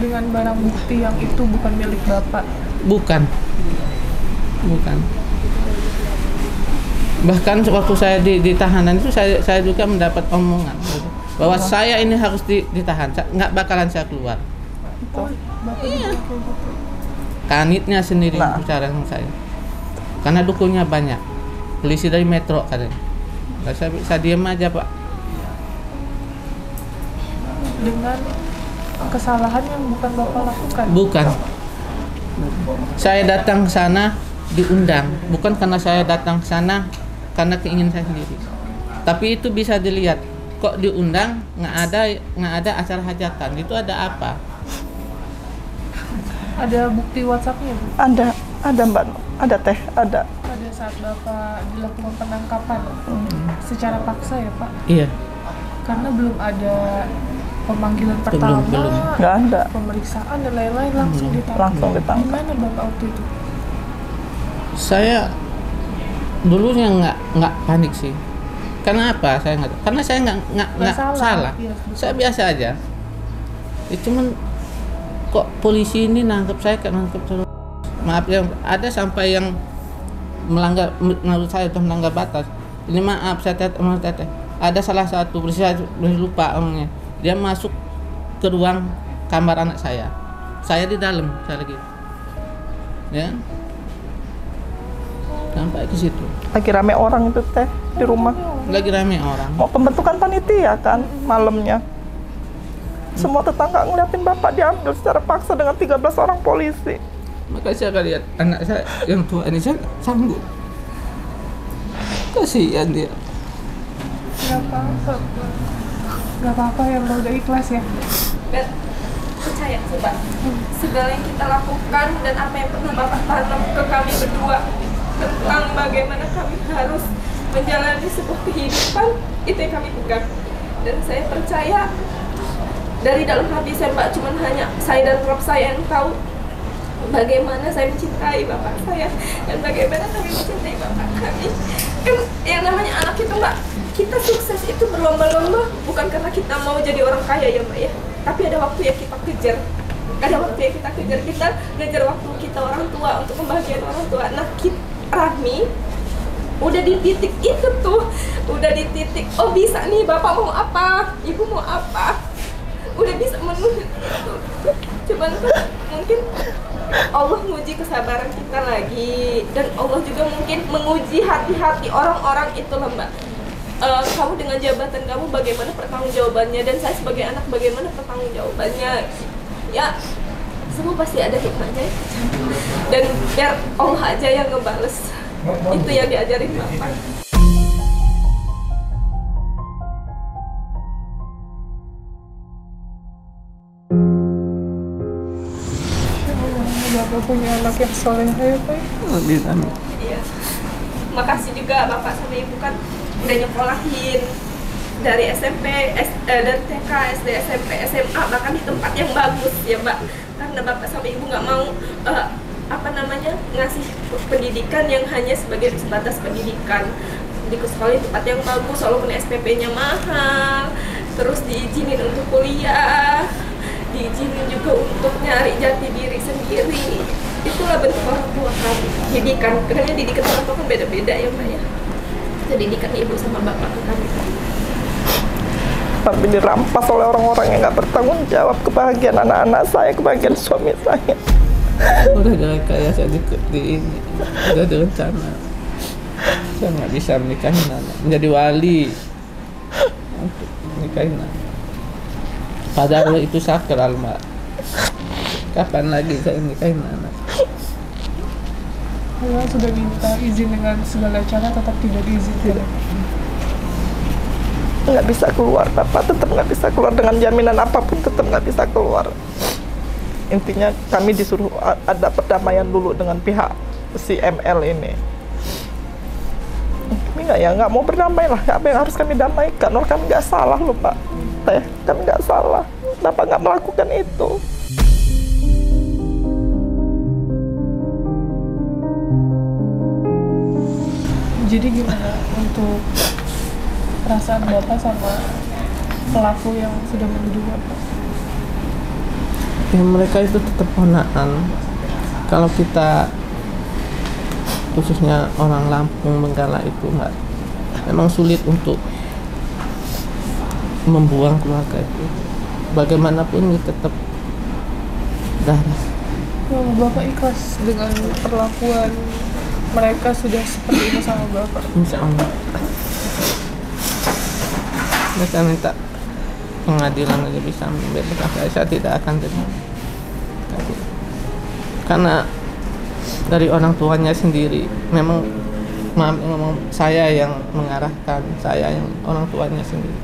Dengan barang bukti yang itu bukan milik Bapak? Bukan.
Bahkan waktu saya di tahanan itu saya juga mendapat omongan gitu, bahwa saya ini harus ditahan, nggak bakalan saya keluar. Iya. Kanitnya sendiri bicara sama saya, karena dukunnya banyak, polisi dari Metro katanya. Saya diam aja Pak.
Dengan kesalahan yang bukan Bapak lakukan?
Bukan. Saya datang ke sana diundang, bukan karena saya datang ke sana karena keinginan saya sendiri. Tapi itu bisa dilihat, kok diundang nggak ada acara hajatan, itu ada apa?
Ada bukti WhatsApp-nya, Bu?
Ada Mbak, ada Teh, ada.
Pada saat Bapak dilakukan penangkapan secara paksa ya, Pak?
Iya.
Karena belum ada pemanggilan pertama,
nggak ada
pemeriksaan dan lain-lain, langsung ditangkap. Gimana Bapak waktu itu?
Saya dulunya nggak panik sih. Karena apa? Karena saya nggak salah.
Iya,
saya biasa aja. Cuman kok polisi ini nangkep saya kayak nangkep terus. Maaf yang ada sampai yang melanggar, menurut saya itu melanggar batas. Ini maaf saya teteh. Ada salah satu polisi, saya lupa orangnya. Dia masuk ke ruang kamar anak saya. Saya di dalam, saya lagi. Ya. Sampai ke situ.
Lagi rame orang itu Teh di rumah.
Lagi rame orang.
Mau pembentukan panitia kan malamnya. Semua tetangga ngeliatin Bapak diambil secara paksa dengan 13 orang polisi.
Maka saya lihat anak saya yang tua ini, saya sanggup. Kasihan dia.
Gak apa-apa ya, udah ikhlas ya.
Dan percaya coba, segala yang kita lakukan dan apa yang pernah Bapak tanam ke kami berdua tentang bagaimana kami harus menjalani sebuah kehidupan, itu yang kami pegang. Dan saya percaya dari dalam hati saya, Mbak, cuman hanya saya dan Rob saya yang tahu bagaimana saya mencintai Bapak saya dan bagaimana kami mencintai Bapak kami. Kan yang namanya anak itu, Mbak, kita sukses itu berlomba-lomba bukan karena kita mau jadi orang kaya ya, Mbak ya, tapi ada waktu yang kita kejar. Ada waktu yang kita kejar, kita ngejar waktu kita orang tua untuk membahagiakan orang tua. Nah, Rahmi udah di titik itu tuh, udah di titik, oh bisa nih Bapak mau apa, Ibu mau apa, udah bisa menuhin itu. Cuman kan mungkin Allah menguji kesabaran kita lagi, dan Allah juga mungkin menguji hati-hati orang-orang itu lah, Mbak. Kamu dengan jabatan kamu bagaimana pertanggungjawabannya, dan saya sebagai anak bagaimana pertanggungjawabannya. Ya, semua pasti ada hikmahnya, dan biar Allah aja yang ngebales. Itu yang diajarin Bapak.
Bapak punya anak yang soleh ya, Pak?
Iya. Makasih juga Bapak sama Ibu kan udah nyekolahin dari SMP, dari TK, SD, SMP, SMA, bahkan di tempat yang bagus ya, Mbak. Karena Bapak sama Ibu nggak mau ngasih pendidikan yang hanya sebagai sebatas pendidikan. Di sekolah di tempat yang bagus, walaupun SPP-nya mahal, terus diizinin untuk kuliah, diizinin juga untuk nyari jati diri sendiri. Itulah bentuk orang tua kami. Didikan, karena didikan orang tua kan beda-beda ya, Mbak ya. Itu didikan ibu sama bapak ke kami.
Tapi dirampas oleh orang-orang yang nggak bertanggung jawab kebahagiaan anak-anak saya, kebahagiaan suami saya.
Udah direkayasa di ini, udah direncana. Saya nggak bisa menikahin anak, menjadi wali untuk menikahin anak. Padahal itu sakral, Mbak. Kapan lagi saya nikahin anak?
Saya sudah minta izin dengan segala cara, tetap tidak diizinkan.
Nggak bisa keluar, Bapak tetap nggak bisa keluar dengan jaminan apapun, tetap nggak bisa keluar. Intinya kami disuruh ada perdamaian dulu dengan pihak si ML ini. Kami nggak mau berdamai lah. Apa yang harus kami damaikan? Orang kami nggak salah loh, Pak. Kami nggak salah. Bapak nggak melakukan itu.
Jadi gimana untuk perasaan Bapak sama pelaku yang sudah menuduh Bapak?
Ya, mereka itu tetap ponakan. Kalau kita khususnya orang Lampung, Benggala itu enggak, memang sulit untuk membuang keluarga itu. Bagaimanapun ini tetap darah.
Bapak ikhlas dengan perlakuan mereka sudah seperti ini sama Bapak?
Insya Allah. Saya minta pengadilan aja bisa membebaskan saya tidak akan terima. Karena dari orang tuanya sendiri, memang ngomong saya yang mengarahkan, saya yang orang tuanya sendiri.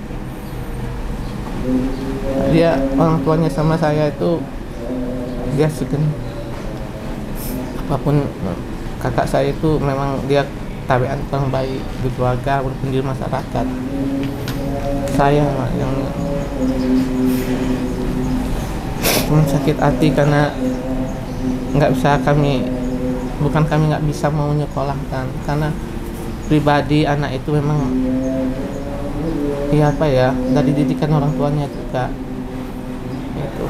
Dia orang tuanya sama saya itu dia segen. Walaupun kakak saya itu memang dia tabiat orang baik di keluarga walaupun di masyarakat. Saya yang sakit hati karena nggak bisa kami nggak bisa mau menyekolahkan karena pribadi anak itu memang ya apa ya dari didikan orang tuanya juga itu.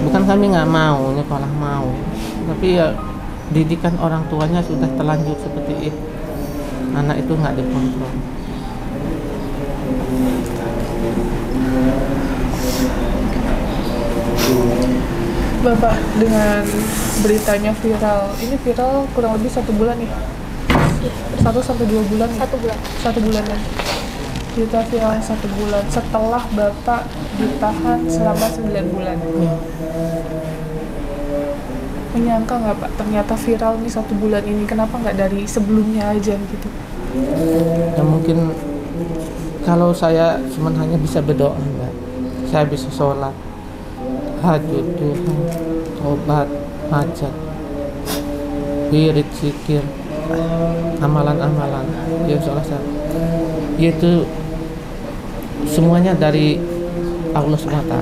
Bukan kami nggak mau nyekolah mau, tapi ya didikan orang tuanya sudah terlanjur seperti itu. Anak itu nggak dikontrol.
Bapak, dengan beritanya viral, ini viral kurang lebih 1 bulan nih, 1 sampai 2 bulan. 1 bulan ya. Berita viral 1 bulan setelah Bapak ditahan selama 9 bulan. Menyangka nggak Pak, ternyata viral nih 1 bulan ini, kenapa nggak dari sebelumnya aja gitu?
Ya mungkin kalau saya cuma hanya bisa berdoa, Mbak. Saya bisa sholat, hajud Tuhan, obat, hajat, wirid, zikir, amalan-amalan yang salah satu yaitu semuanya dari Allah SWT.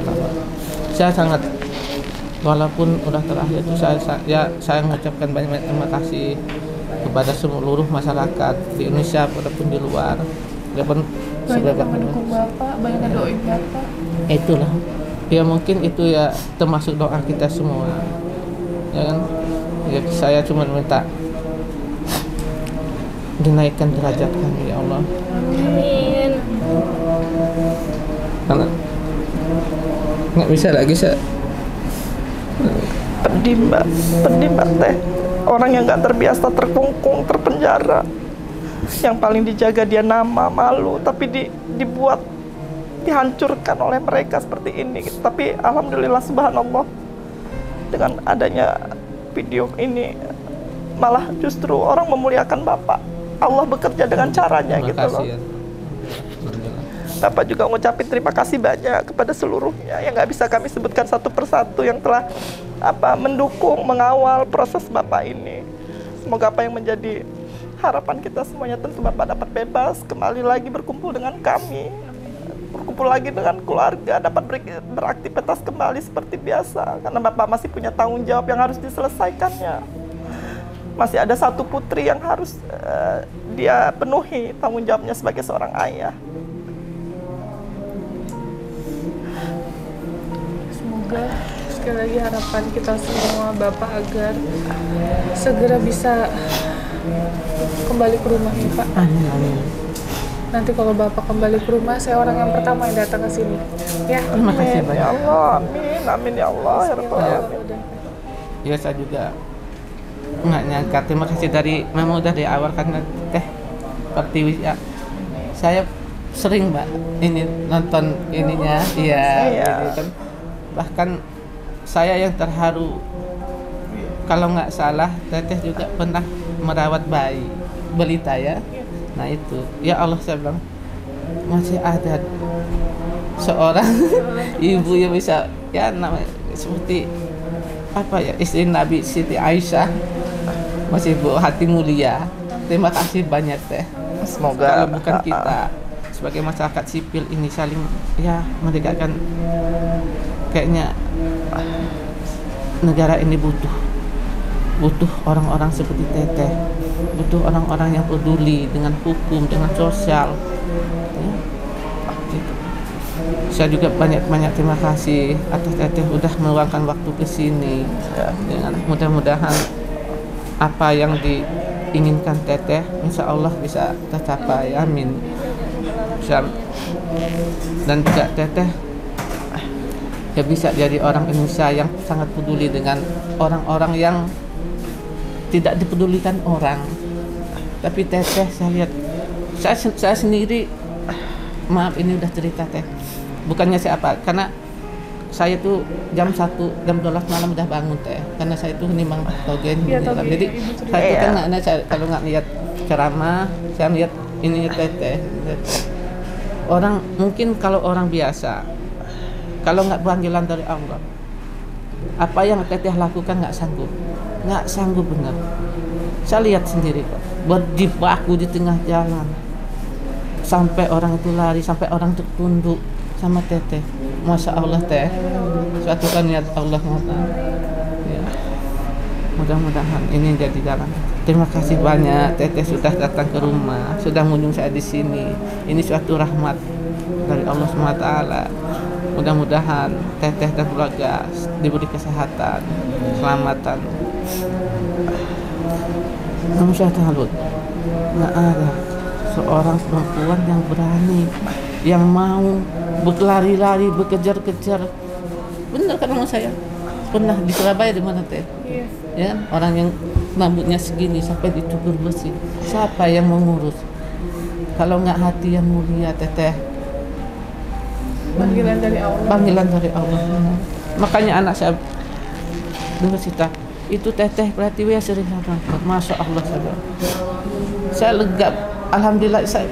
Saya sangat, walaupun udah terakhir itu saya mengucapkan banyak terima kasih kepada seluruh masyarakat di Indonesia ataupun di luar. Walaupun
banyak yang mendukung Bapak, banyak yang doain Bapak.
Itulah. Ya mungkin itu ya termasuk doa kita semua. Ya kan? Ya saya cuma minta dinaikkan derajat kami ya Allah.
Amin.
Karena nggak bisa lagi saya.
Pedih mbak teh. Orang yang nggak terbiasa terkungkung, terpenjara. Yang paling dijaga dia nama, malu, tapi dihancurkan oleh mereka seperti ini. Tapi alhamdulillah subhanallah, dengan adanya video ini malah justru orang memuliakan Bapak. Allah bekerja dengan caranya gitu loh.
Ya.
Bapak juga ngucapin terima kasih banyak kepada seluruhnya yang nggak bisa kami sebutkan satu persatu yang telah mendukung, mengawal proses Bapak ini. Semoga apa yang menjadi harapan kita semuanya, tentu Bapak dapat bebas, kembali lagi berkumpul dengan kami, berkumpul lagi dengan keluarga, dapat beraktivitas kembali seperti biasa. Karena Bapak masih punya tanggung jawab yang harus diselesaikannya. Masih ada 1 putri yang harus dia penuhi tanggung jawabnya sebagai seorang ayah.
Semoga sekali lagi harapan kita semua Bapak agar segera bisa kembali ke rumah nih Pak.
Amin.
Nanti kalau Bapak kembali ke rumah, saya orang yang pertama yang datang ke sini. Ya.
Terima kasih banyak.
Ya Allah, amin, amin ya Allah, ya Rabbal alamin.
Ya saya juga nggak nyangka, terima kasih memang udah dari awal karena Teh Pertiwi ya. Saya sering Mbak ini nonton ininya, iya. Gitu kan. Bahkan saya yang terharu, kalau nggak salah Teteh juga pernah merawat bayi balita ya. Nah itu, ya Allah saya bilang masih ada seorang ibu yang bisa ya namanya seperti apa ya, istri Nabi Siti Aisyah, masih Bu hati mulia. Terima kasih banyak Teh.
Semoga
kalau bukan kita sebagai masyarakat sipil ini saling ya menegakkan, kayaknya negara ini butuh orang-orang seperti Teteh, butuh orang-orang yang peduli dengan hukum, dengan sosial. Ya, gitu. Saya juga banyak terima kasih atas Teteh udah meluangkan waktu ke sini. Dengan mudah-mudahan apa yang diinginkan Teteh, insya Allah bisa tercapai. Amin. Dan juga Teteh ya bisa jadi orang Indonesia yang sangat peduli dengan orang-orang yang tidak dipedulikan orang. Tapi Teteh saya lihat, saya sendiri, maaf ini udah cerita Teh, bukannya siapa, karena saya tuh jam 1, jam 12 malam udah bangun Teh, karena saya tuh nimang togen ya, jadi saya tuh kan kalau nggak lihat ceramah, saya lihat ini Teteh. Orang mungkin kalau orang biasa, kalau nggak panggilan dari Allah, Apa yang teteh lakukan nggak sanggup benar. Saya lihat sendiri kok, berjibaku di tengah jalan, sampai orang itu lari, sampai orang itu tunduk sama teteh. Masya Allah teh, suatu kan niat Allah ya. Mudah-mudahan ini jadi jalan. Terima kasih banyak teteh sudah datang ke rumah, sudah mengunjungi saya di sini. Ini suatu rahmat dari Allah SWT. Mudah-mudahan teteh dan keluarga diberi kesehatan, keselamatan. Namun saya tahu nggak ada seorang perempuan yang berani, yang mau berlari-lari, bekejar-kejar. Benar kan saya pernah di Surabaya di mana teh? Ya, orang yang rambutnya segini sampai dicukur besi. Siapa yang mengurus? Kalau nggak hati yang mulia teteh.
Panggilan dari Allah.
Panggilan dari Allah. Makanya anak saya dengar cerita itu teteh Pratiwi sering datang. Masya Allah saya lega. Alhamdulillah saya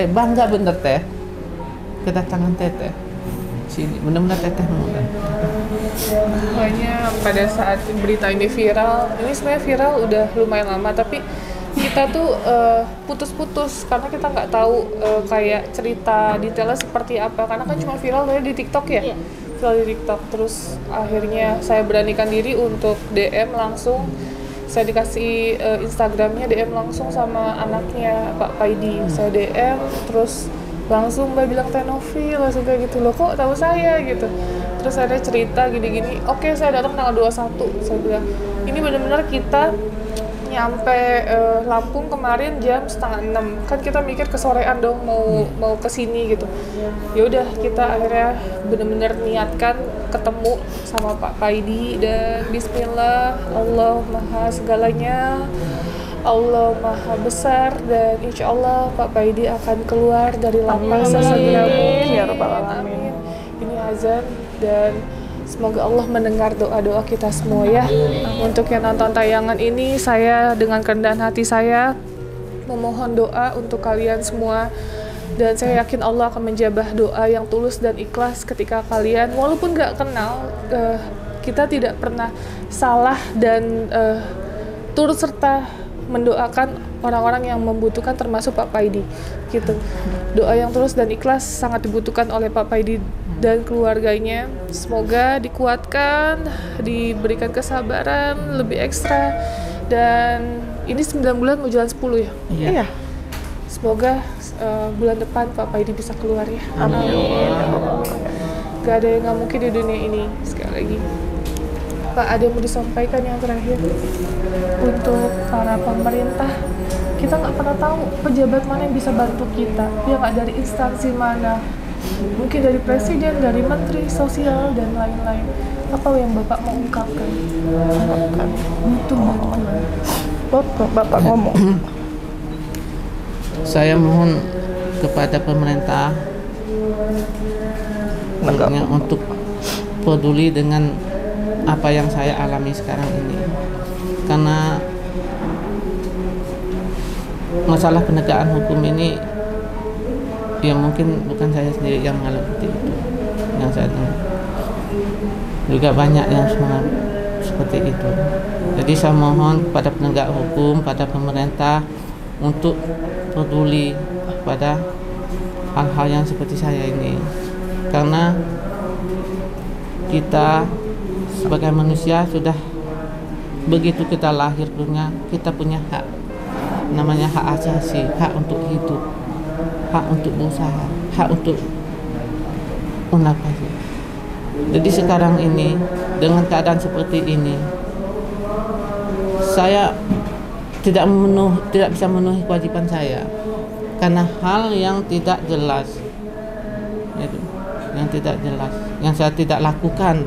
bangga bener teh kedatangan teteh sini. Benar-benar teteh muda.
Makanya pada saat berita ini viral, ini sebenarnya viral udah lumayan lama, tapi kita tuh putus-putus karena kita nggak tahu kayak cerita detailnya seperti apa, karena kan cuma viral dari di TikTok ya. Viral di TikTok, terus akhirnya saya beranikan diri untuk DM langsung. Saya dikasih Instagramnya, DM langsung sama anaknya Pak Paidi. Saya DM, terus langsung Mbak bilang Teh Novi, langsung kayak gitu, loh kok tahu saya gitu. Terus ada cerita gini-gini, oke saya datang tanggal 21. Saya bilang ini benar-benar kita nyampe Lampung kemarin jam 5:30. Kan kita mikir kesorean dong mau kesini gitu. Ya udah kita akhirnya benar-benar niatkan ketemu sama Pak Paidi, dan Bismillah, Allah Maha segalanya, Allah Maha besar, dan insya Allah Pak Paidi akan keluar dari lapas sesegera mungkin ya Rabbal Alamin. Ini azan, dan semoga Allah mendengar doa-doa kita semua ya. Untuk yang nonton tayangan ini, saya dengan kerendahan hati saya memohon doa untuk kalian semua, dan saya yakin Allah akan menjabah doa yang tulus dan ikhlas ketika kalian walaupun gak kenal, kita tidak pernah salah dan turut serta mendoakan orang-orang yang membutuhkan, termasuk Pak Paidi gitu. Doa yang tulus dan ikhlas sangat dibutuhkan oleh Pak Paidi dan keluarganya. Semoga dikuatkan, diberikan kesabaran lebih ekstra, dan ini 9 bulan mau jalan 10 ya? Iya. Semoga bulan depan Pak Paidi bisa keluar ya. Amin. Gak ada yang gak mungkin di dunia ini. Sekali lagi Pak, ada yang mau disampaikan yang terakhir untuk para pemerintah? Kita nggak pernah tahu pejabat mana yang bisa bantu kita, ya nggak, dari instansi mana, mungkin dari presiden, dari menteri sosial dan lain-lain. Apa yang Bapak mau ungkapkan? Butuh bantuan. Bapak ngomong.
Saya mohon kepada pemerintah untuk peduli dengan apa yang saya alami sekarang ini, karena masalah penegakan hukum ini ya mungkin bukan saya sendiri yang mengalami itu, yang saya dengar juga banyak yang seperti itu. Jadi saya mohon kepada penegak hukum, pada pemerintah untuk peduli pada hal-hal yang seperti saya ini, karena kita sebagai manusia sudah begitu kita lahir dunia, kita punya hak, namanya hak asasi, hak untuk hidup, hak untuk berusaha, hak untuk bernafas. Jadi sekarang ini dengan keadaan seperti ini, saya tidak bisa memenuhi kewajiban saya karena hal yang tidak jelas, yang saya tidak lakukan.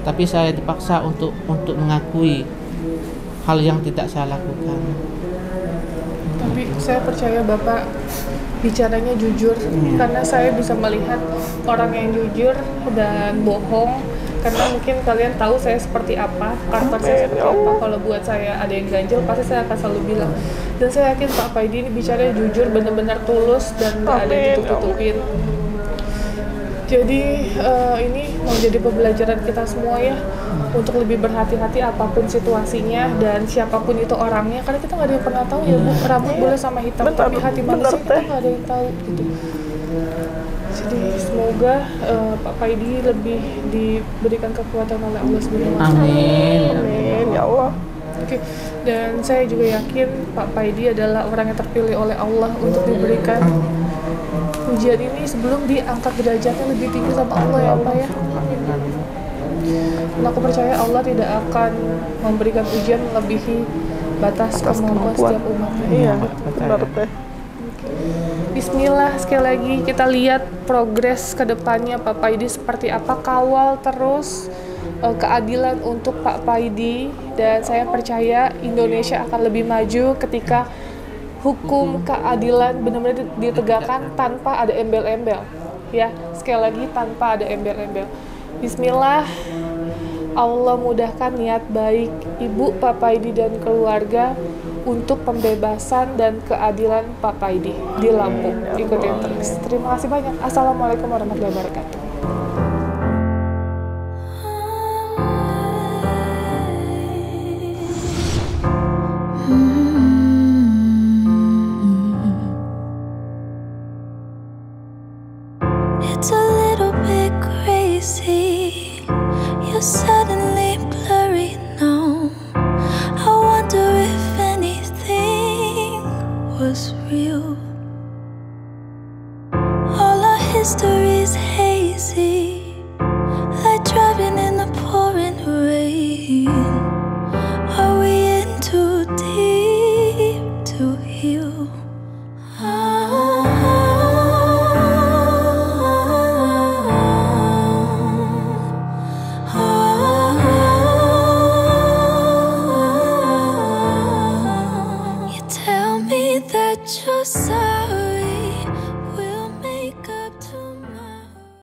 Tapi saya dipaksa untuk mengakui hal yang tidak saya lakukan.
Tapi saya percaya Bapak bicaranya jujur, karena saya bisa melihat orang yang jujur dan bohong. Karena mungkin kalian tahu saya seperti apa, karakter saya seperti apa. Kalau buat saya ada yang ganjil, pasti saya akan selalu bilang. Dan saya yakin Pak Paidi ini bicaranya jujur, benar-benar tulus, dan nggak ada yang ditutup-tutupin. Jadi ini mau jadi pembelajaran kita semua ya, untuk lebih berhati-hati apapun situasinya dan siapapun itu orangnya, karena kita nggak ada yang pernah tahu ya Bu, rambut boleh sama hitam, tapi hati manusia kita nggak ada yang tahu gitu. Jadi semoga Pak Paidi lebih diberikan kekuatan oleh Allah SWT.
Amin.
Amin ya Allah. Oke. Dan saya juga yakin Pak Paidi adalah orang yang terpilih oleh Allah untuk diberikan ujian ini sebelum diangkat derajatnya lebih tinggi sama Allah ya Pak ya. Dan aku percaya Allah tidak akan memberikan ujian melebihi batas kemampuan setiap umatnya. Iya, benar teh. Bismillah, sekali lagi kita lihat progres ke depannya Pak Paidi seperti apa, kawal terus keadilan untuk Pak Paidi, dan saya percaya Indonesia akan lebih maju ketika hukum keadilan benar-benar ditegakkan tanpa ada embel-embel ya, sekali lagi tanpa ada embel-embel. Bismillah, Allah mudahkan niat baik Ibu Pak Paidi dan keluarga untuk pembebasan dan keadilan Pak Paidi di Lampung. Ikutin terus. Terima kasih banyak. Assalamualaikum warahmatullahi wabarakatuh.
It's a little bit crazy. You're suddenly blurry now. I wonder if anything was real. All our history's hazy.